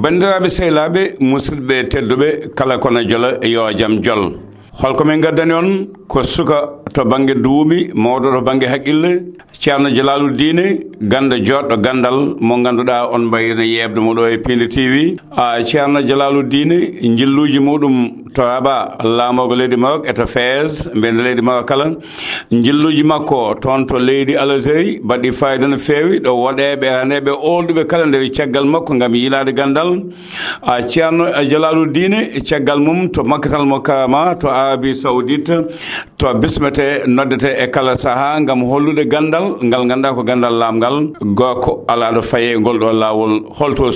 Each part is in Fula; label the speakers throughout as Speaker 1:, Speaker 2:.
Speaker 1: bandiraɓe sehlaɓe musidɓe tedduɓe kala kono jola yo jaam jol holko min gaddani on ko suka to banggue duuɓi mawɗo to banggue haqqille ceerno Dialaloudine ganda joɗɗo gandal mo ganduɗa on mbayno yebde mo ɗo e Pinde TV ceerno Dialaloudine jilluji muɗum to aba laamogo leydi Maroc eto Fès mbende leydi Maroc kala jilluji makko toon to leydi Algérie baɗɗi fayida no feewi ɗo woɗeɓe aneɓe olduɓe kala nde caggal makko gam yilade gandal ceerno Dialaloudine caggal mum to makkatal mo kama to Arabie Saoudite to bismete noddete e kala saaha gam hollude gandal ngal ganda ko gandal lamgal goko alaɗo faye ngol ɗo lawol holto o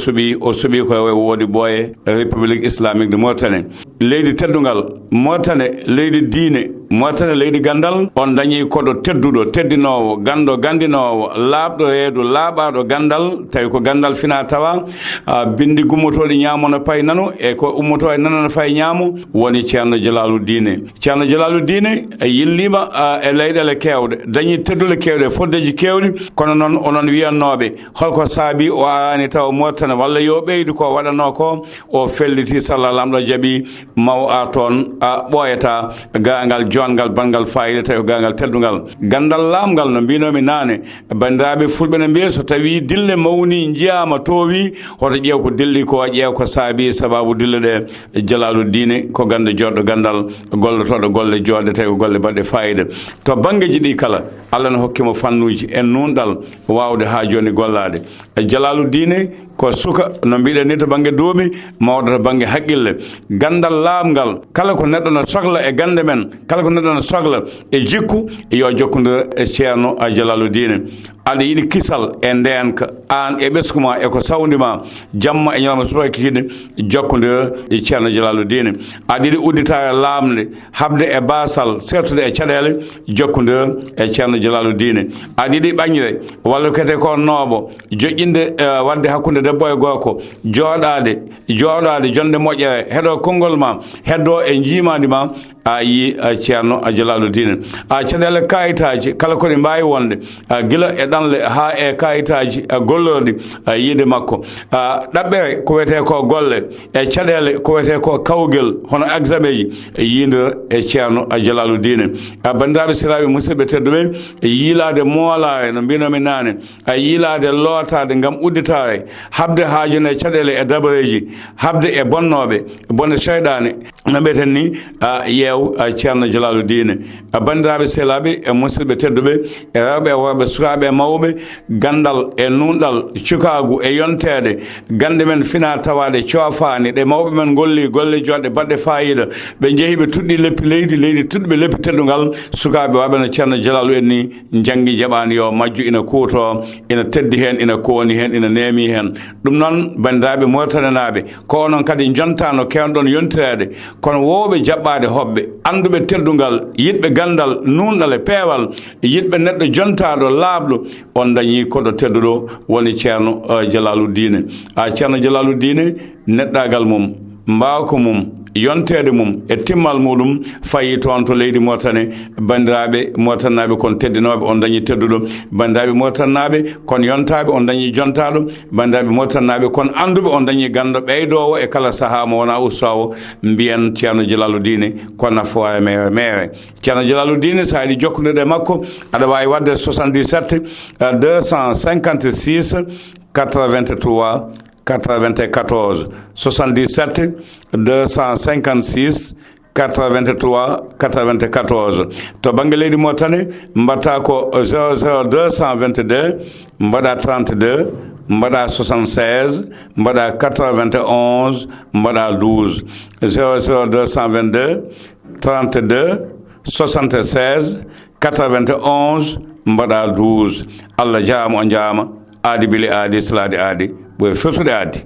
Speaker 1: suuɓi ko wodi ɓooye République islamique de Mauritanie leydi teddugal Mauritanie leydi diine Mauritanie leydi gandal on dañi koɗo tedduɗo teddinowo gandinowo laaɓɗo reedu laaɓaɗo gandal tawi ko gandal fina tawa bindi gummotoɗi ñamono paye nano e ko ummoto e nanono faye ñaamo woni ceerno Dialaloudine yillima e leyɗele kewɗe dañi teddule kewɗe foddeji kewɗi kono noon onon wiyannoɓe holko saabi o arani taw Mauritanie walla yo ɓeydu ko waɗano ko o felliti sallah lamɗo jaaɓi maw a toon ɓoyata gangal jongal bangal fayida tawi gangal teddugal gandal lamgal no mbinomi nane bandiraɓe fulɓe ne mbiya so tawi dille mawni jiyama towi hoto ƴeew ko dilli ko ƴeew ko saabi sababu dille ɗe Dialaloudine ko gande joɗɗo gandal gollotoɗo golle joɗɗe tawi ko golle baɗɗe fayida to banggueji ɗi kala Allah ne hokkimo fannuji en nunɗal wawde ha joni gollade Dialaloudine ko suka no mbiɗen ni to banggue duuɓi mawɗo to banggue haqqille gandal lamgal kala ko neɗɗo no sohla e gande men kala ko neɗɗo no sohla e jikku yo jokkodira e ceerno Dialaloudine aɗa yiɗi kisal e ndenka an e ɓeskuma e ko sawdima jamma e ñalawma suba kikiɗe jokkodira e ceerno Dialaloudine aɗa yiɗi udditare lamde habde e basal sertude e caɗele jokkodira e ceerno Dialaloudine aɗa yiɗi ɓañre walla kete ko nooɓo joƴƴinde wadde hakkude debbo e gorko joɗade jonde moƴƴere heɗo konngol ma heddo e jiimadi ma a yi ceerno Dialaloudine caɗele kayitaji kala koɗe mbawi wonde gila e ɗanle ha e kayitaji gollorɗi yiide makko ɗaɓɓere ko wiyete ko golle e caɗele ko wiyete ko kawgel hono examen ji yidira e ceerno Dialaloudine bandiraɓe siraɓe musidɓe tedduɓe yiilade moolare no mbinomi nane yiilade lootade gam udditare habde haajune e caɗele e dabareji habde e bonnoɓe bonde cheyɗane no mbiyeten ni yeew ceerno Dialaloudine bandiraɓe sehlaɓe e musidɓe tedduɓe e rewɓe e worɓe sukaɓe e mawɓe gandal e nunɗal cukagu e yontede gande men fina tawade coofani ɗe mawɓe men golli golle joɗɗe baɗɗe fayida ɓe jeehi ɓe tuɗɗi leppi leydi tuɗɗiɓe leppi teddugal sukaɓe waɓe no ceerno Dialalo en ni janggi jaɓani yo majju ina kuuto ina teddi hen ina kooni hen ina neemi hen ɗum noon bandiraɓe Mauritanie naɓe ko onon kadi jontano kewɗon yontirede kono wowɓe jaɓɓade hoɓɓe anduɓe teddugal yiɗɓe gandal nunɗal e peewal yiɗɓe neɗɗo jontaɗo laaɓɗo on dañi koɗo tedduɗo woni ceerno Dialaloudine ceerno Dialaloudine neɗɗagal mum mbawko mum yontede mum e timmal muɗum fayi toon to leydi Mauritanie bandiraɓe Mauritanaɓe kon teddinoɓe on dañi tedduɗo bandiraɓe Mauritanaɓe kon yontaɓe on dañi jontaɗo bandiraɓe Mauritanaɓe kon anduɓe on dañi gando ɓeydowo e kala saaha mo wona ustawo mbiyen ceerno Dialaloudine ko nafoore mere ceerno Dialaloudine sa yiɗi jokkodirde makko aɗa wawi wadde 77 256 83 94 77 256 83 94 to banggue leydi Mauritanie mbatta ko 00222 mbaɗa 32 mbaɗa 76 mbaɗa 91 mbaɗa 12 00222 32 76 91 mbaɗa 12 Allah jaama on jaama aadi bili aadi salade aadi ɓoye firtude aadi